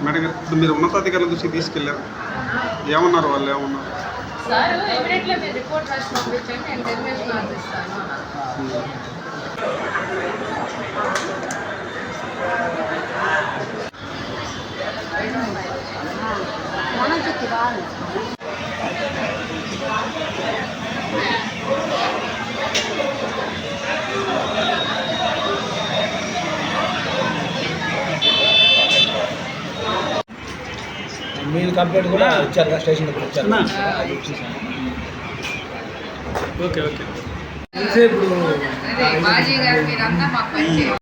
Madam గారు ఇప్పుడు మీరు ఉన్నతాధికారుల దృష్టికి తీసుకెళ్ళారు, ఏమన్నారు వాళ్ళు? ఏమన్నారు సార్? ఇమీడియట్లీ మీరు రిపోర్ట్ రాసి పంపించండి, నేను టెర్మినేషన్ ఆర్డర్ ఇస్తాను అన్నారు. మీరు కంప్లైంట్ కూడా వచ్చారు స్టేషన్ దగ్గర వచ్చారు. ఓకే ఓకే బాజీ గారు మీరంతా మాకు పనిచేయండి.